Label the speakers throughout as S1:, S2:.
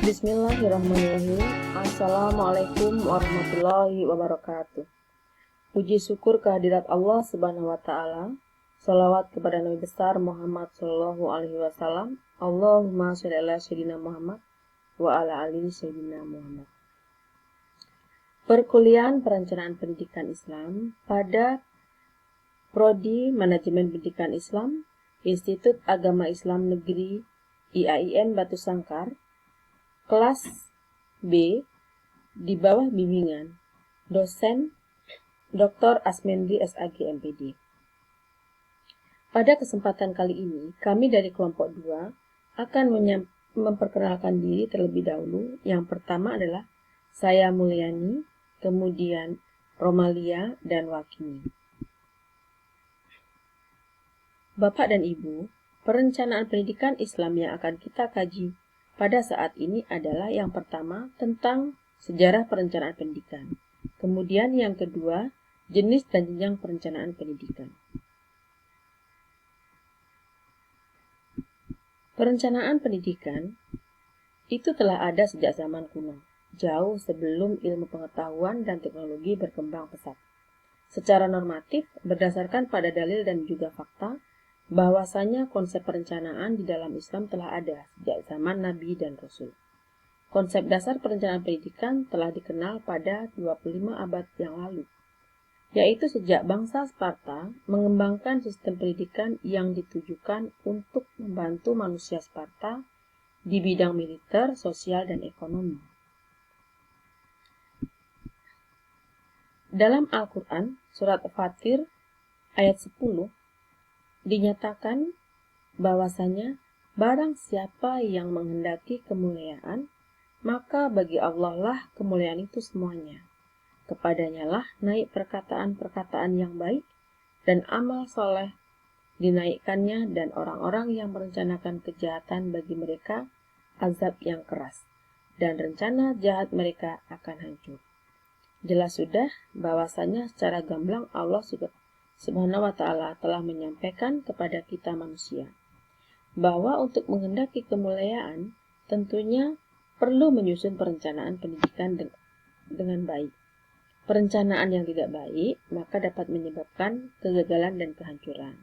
S1: Bismillahirrahmanirrahim. Assalamualaikum warahmatullahi wabarakatuh. Puji syukur kehadirat Allah Subhanahu wa taala. Shalawat kepada Nabi besar Muhammad sallallahu alaihi wasallam. Allahumma shalli ala sayyidina Muhammad wa ala ali sayyidina Muhammad. Perkuliahan Perencanaan Pendidikan Islam pada Prodi Manajemen Pendidikan Islam, Institut Agama Islam Negeri IAIN Batu Sangkar, kelas B, di bawah bimbingan dosen Dr. Asmendri SAG MPD. Pada kesempatan kali ini, kami dari kelompok 2 akan memperkenalkan diri terlebih dahulu. Yang pertama adalah saya Mulyani, kemudian Romalia dan Wakini. Bapak dan Ibu, perencanaan pendidikan Islam yang akan kita kaji pada saat ini adalah yang pertama tentang sejarah perencanaan pendidikan. Kemudian yang kedua, jenis dan jenjang perencanaan pendidikan. Perencanaan pendidikan itu telah ada sejak zaman kuno, jauh sebelum ilmu pengetahuan dan teknologi berkembang pesat. Secara normatif, berdasarkan pada dalil dan juga fakta, bahwasanya konsep perencanaan di dalam Islam telah ada sejak zaman Nabi dan Rasul. Konsep dasar perencanaan pendidikan telah dikenal pada 25 abad yang lalu, yaitu sejak bangsa Sparta mengembangkan sistem pendidikan yang ditujukan untuk membantu manusia Sparta di bidang militer, sosial, dan ekonomi. Dalam Al-Quran, surat Fatir ayat 10, dinyatakan bahwasanya barang siapa yang menghendaki kemuliaan, maka bagi Allah lah kemuliaan itu semuanya. Kepadanya lah naik perkataan-perkataan yang baik dan amal soleh dinaikkannya, dan orang-orang yang merencanakan kejahatan bagi mereka azab yang keras, dan rencana jahat mereka akan hancur. Jelas sudah bahwasanya secara gamblang Allah Subhanahu wa ta'ala telah menyampaikan kepada kita manusia bahwa untuk menghendaki kemuliaan tentunya perlu menyusun perencanaan pendidikan dengan baik. Perencanaan yang tidak baik maka dapat menyebabkan kegagalan dan kehancuran.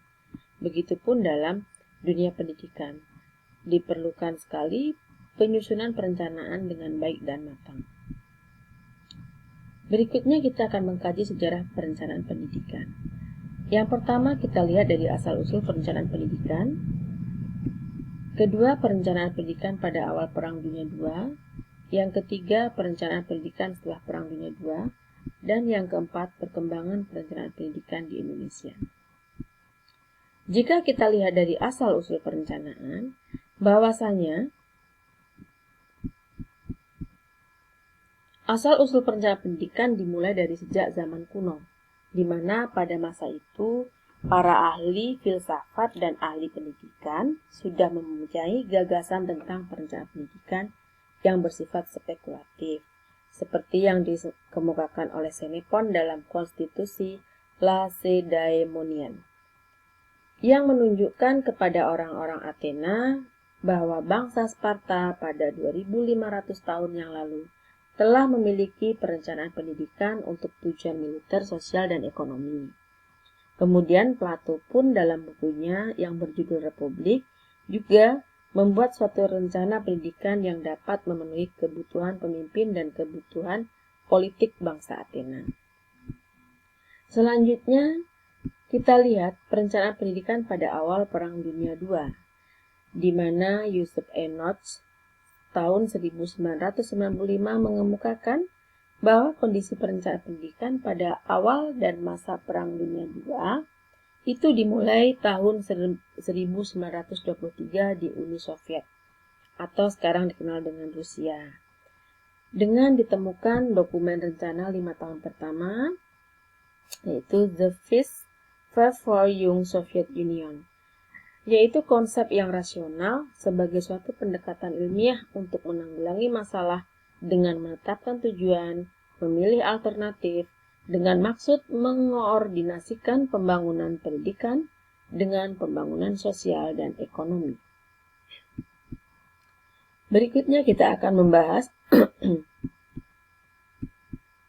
S1: Begitupun dalam dunia pendidikan, diperlukan sekali penyusunan perencanaan dengan baik dan matang. Berikutnya kita akan mengkaji sejarah perencanaan pendidikan. Yang pertama kita lihat dari asal-usul perencanaan pendidikan. Kedua, perencanaan pendidikan pada awal Perang Dunia II. Yang ketiga, perencanaan pendidikan setelah Perang Dunia II. Dan yang keempat, perkembangan perencanaan pendidikan di Indonesia. Jika kita lihat dari asal-usul perencanaan, bahwasanya asal-usul perencanaan pendidikan dimulai dari sejak zaman kuno, di mana pada masa itu para ahli filsafat dan ahli pendidikan sudah mempunyai gagasan tentang perencanaan pendidikan yang bersifat spekulatif, seperti yang dikemukakan oleh Xenophon dalam konstitusi Lacedaemonian, yang menunjukkan kepada orang-orang Athena bahwa bangsa Sparta pada 2500 tahun yang lalu telah memiliki perencanaan pendidikan untuk tujuan militer, sosial, dan ekonomi. Kemudian Plato pun dalam bukunya yang berjudul Republik juga membuat suatu rencana pendidikan yang dapat memenuhi kebutuhan pemimpin dan kebutuhan politik bangsa Athena. Selanjutnya, kita lihat perencanaan pendidikan pada awal Perang Dunia II, di mana Yusuf Enoch tahun 1995 mengemukakan bahwa kondisi perencanaan pendidikan pada awal dan masa Perang Dunia II itu dimulai tahun 1923 di Uni Soviet, atau sekarang dikenal dengan Rusia, dengan ditemukan dokumen rencana 5 tahun pertama, yaitu The Five for Young Soviet Union, yaitu konsep yang rasional sebagai suatu pendekatan ilmiah untuk menanggulangi masalah dengan menetapkan tujuan, memilih alternatif, dengan maksud mengoordinasikan pembangunan pendidikan dengan pembangunan sosial dan ekonomi. Berikutnya kita akan membahas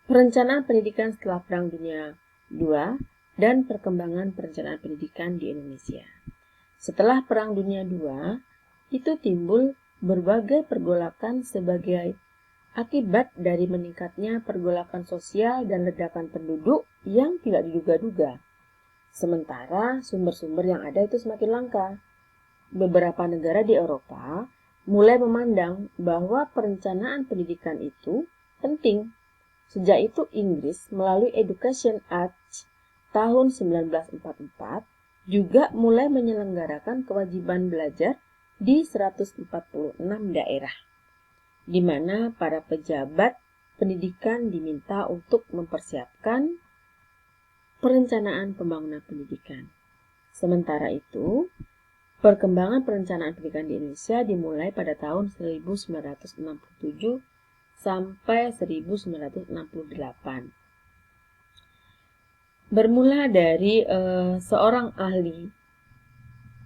S1: perencanaan pendidikan setelah Perang Dunia II dan perkembangan perencanaan pendidikan di Indonesia. Setelah Perang Dunia II, itu timbul berbagai pergolakan sebagai akibat dari meningkatnya pergolakan sosial dan ledakan penduduk yang tidak diduga-duga. Sementara sumber-sumber yang ada itu semakin langka. Beberapa negara di Eropa mulai memandang bahwa perencanaan pendidikan itu penting. Sejak itu Inggris melalui Education Act tahun 1944 juga mulai menyelenggarakan kewajiban belajar di 146 daerah, di mana para pejabat pendidikan diminta untuk mempersiapkan perencanaan pembangunan pendidikan. Sementara itu, perkembangan perencanaan pendidikan di Indonesia dimulai pada tahun 1967 sampai 1968. Bermula dari seorang ahli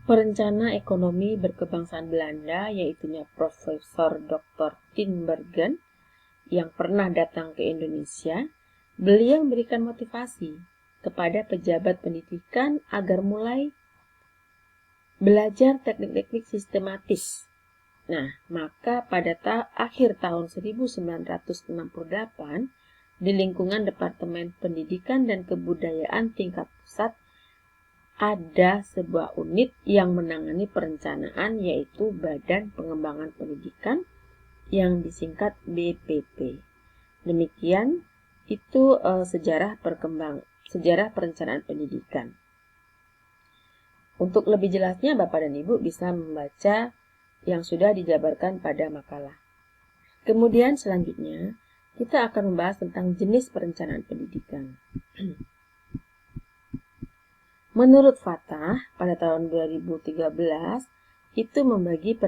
S1: perencana ekonomi berkebangsaan Belanda, yaitu Profesor Dr. Tinbergen, yang pernah datang ke Indonesia. Beliau memberikan motivasi kepada pejabat pendidikan agar mulai belajar teknik-teknik sistematis. Nah, maka pada akhir tahun 1968, di lingkungan Departemen Pendidikan dan Kebudayaan tingkat pusat, ada sebuah unit yang menangani perencanaan, yaitu Badan Pengembangan Pendidikan yang disingkat BPP. Demikian itu sejarah perencanaan pendidikan. Untuk lebih jelasnya, Bapak dan Ibu bisa membaca yang sudah dijabarkan pada makalah. Kemudian selanjutnya, kita akan membahas tentang jenis perencanaan pendidikan. Menurut Fatah, pada tahun 2013, itu membagi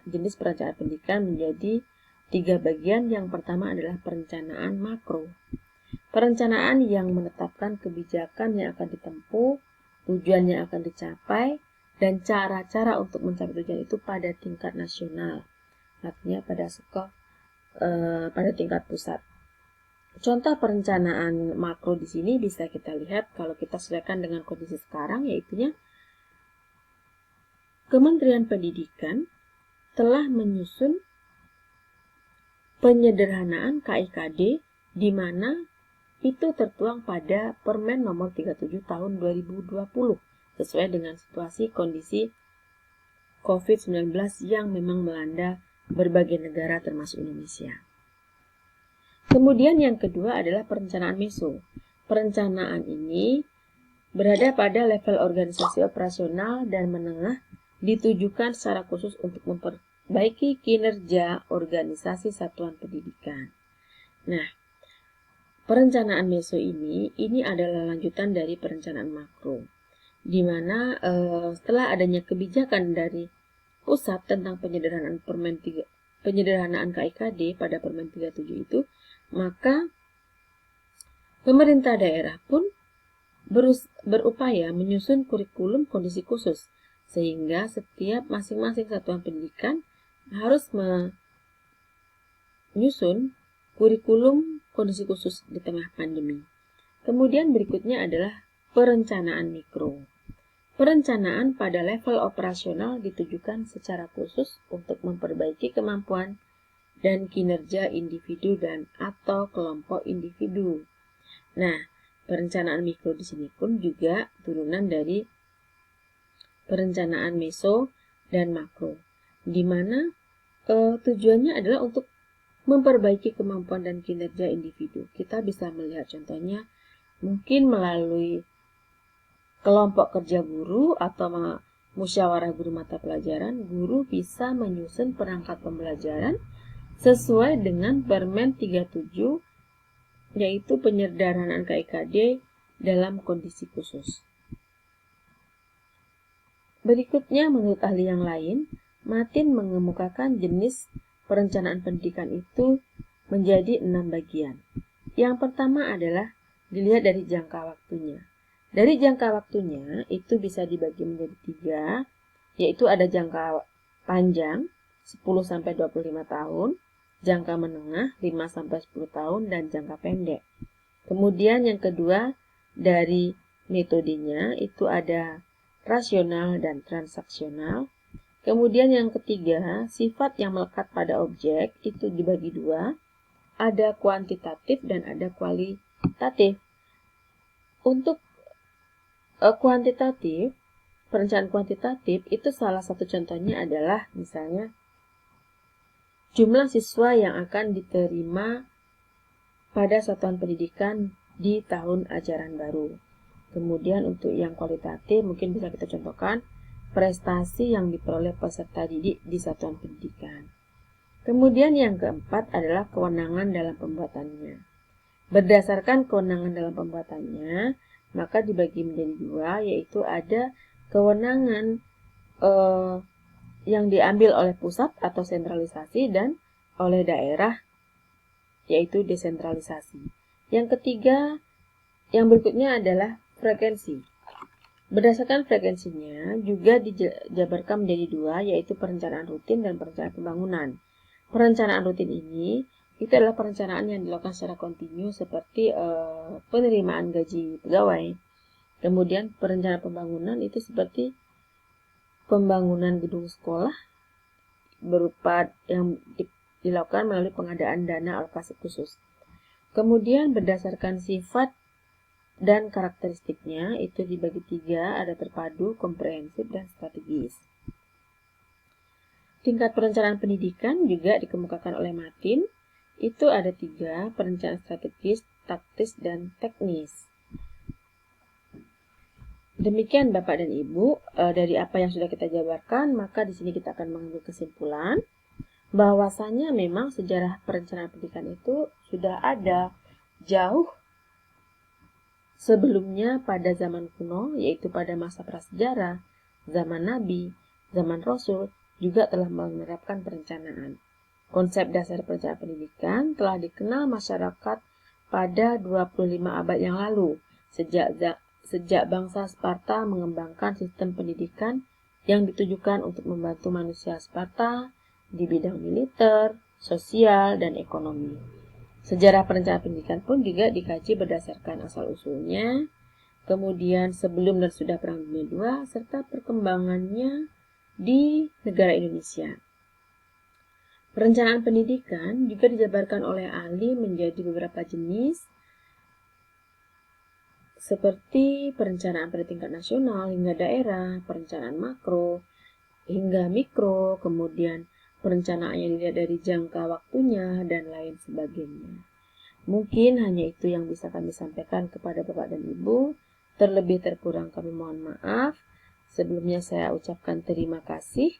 S1: jenis perencanaan pendidikan menjadi 3 bagian. Yang pertama adalah perencanaan makro. Perencanaan yang menetapkan kebijakan yang akan ditempuh, tujuan yang akan dicapai, dan cara-cara untuk mencapai tujuan itu pada tingkat nasional, artinya pada tingkat pusat. Contoh perencanaan makro di sini bisa kita lihat kalau kita sesuaikan dengan kondisi sekarang, yaitu Kementerian Pendidikan telah menyusun penyederhanaan KIKD, di mana itu tertuang pada Permen nomor 37 tahun 2020 sesuai dengan situasi kondisi COVID-19 yang memang melanda berbagai negara termasuk Indonesia. Kemudian yang kedua adalah perencanaan meso. Perencanaan ini berada pada level organisasi operasional dan menengah, ditujukan secara khusus untuk memperbaiki kinerja organisasi satuan pendidikan. Nah, perencanaan meso ini adalah lanjutan dari perencanaan makro, di mana setelah adanya kebijakan dari pusat tentang penyederhanaan KIKD pada Permen 37 itu, maka pemerintah daerah pun berupaya menyusun kurikulum kondisi khusus, sehingga setiap masing-masing satuan pendidikan harus menyusun kurikulum kondisi khusus di tengah pandemi. Kemudian berikutnya adalah perencanaan mikro. Perencanaan pada level operasional ditujukan secara khusus untuk memperbaiki kemampuan dan kinerja individu dan atau kelompok individu. Nah, perencanaan mikro di sini pun juga turunan dari perencanaan meso dan makro, di mana tujuannya adalah untuk memperbaiki kemampuan dan kinerja individu. Kita bisa melihat contohnya mungkin melalui kelompok kerja guru atau musyawarah guru mata pelajaran. Guru bisa menyusun perangkat pembelajaran sesuai dengan Permen 37, yaitu penyederhanaan KIKD dalam kondisi khusus. Berikutnya, menurut ahli yang lain, Martin mengemukakan jenis perencanaan pendidikan itu menjadi 6 bagian. Yang pertama adalah dilihat dari jangka waktunya. Dari jangka waktunya itu bisa dibagi menjadi 3, yaitu ada jangka panjang, 10-25 tahun, jangka menengah 5-10 tahun, dan jangka pendek. Kemudian yang kedua dari metodenya itu ada rasional dan transaksional. Kemudian yang ketiga, sifat yang melekat pada objek itu dibagi dua, ada kuantitatif dan ada kualitatif. Untuk kuantitatif, perencanaan kuantitatif itu salah satu contohnya adalah misalnya jumlah siswa yang akan diterima pada satuan pendidikan di tahun ajaran baru. Kemudian untuk yang kualitatif mungkin bisa kita contohkan prestasi yang diperoleh peserta didik di satuan pendidikan. Kemudian yang keempat adalah kewenangan dalam pembuatannya. Berdasarkan kewenangan dalam pembuatannya, maka dibagi menjadi dua, yaitu ada kewenangan yang diambil oleh pusat atau sentralisasi dan oleh daerah, yaitu desentralisasi. Yang ketiga, yang berikutnya adalah frekuensi. Berdasarkan frekuensinya juga dijabarkan menjadi dua, yaitu perencanaan rutin dan perencanaan pembangunan. Perencanaan rutin ini itu adalah perencanaan yang dilakukan secara kontinu seperti penerimaan gaji pegawai. Kemudian perencanaan pembangunan itu seperti pembangunan gedung sekolah berupa yang dilakukan melalui pengadaan dana alokasi khusus. Kemudian berdasarkan sifat dan karakteristiknya itu dibagi tiga, ada terpadu, komprehensif, dan strategis. Tingkat perencanaan pendidikan juga dikemukakan oleh Martin. Itu ada tiga, perencanaan strategis, taktis, dan teknis. Demikian Bapak dan Ibu, dari apa yang sudah kita jabarkan, maka di sini kita akan mengambil kesimpulan bahwasanya memang sejarah perencanaan pendidikan itu sudah ada jauh sebelumnya pada zaman kuno, yaitu pada masa prasejarah, zaman Nabi, zaman Rasul, juga telah menerapkan perencanaan. Konsep dasar perencanaan pendidikan telah dikenal masyarakat pada 25 abad yang lalu, sejak bangsa Sparta mengembangkan sistem pendidikan yang ditujukan untuk membantu manusia Sparta di bidang militer, sosial, dan ekonomi. Sejarah perencanaan pendidikan pun juga dikaji berdasarkan asal-usulnya, kemudian sebelum dan sudah Perang Dunia II, serta perkembangannya di negara Indonesia. Perencanaan pendidikan juga dijabarkan oleh ahli menjadi beberapa jenis, seperti perencanaan pada tingkat nasional hingga daerah, perencanaan makro hingga mikro, kemudian perencanaan yang dilihat dari jangka waktunya, dan lain sebagainya. Mungkin hanya itu yang bisa kami sampaikan kepada Bapak dan Ibu. Terlebih terkurang kami mohon maaf. Sebelumnya saya ucapkan terima kasih.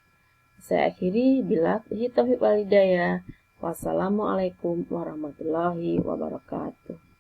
S1: Saya akhiri billahi taufiq wal hidayah. Wassalamualaikum warahmatullahi wabarakatuh.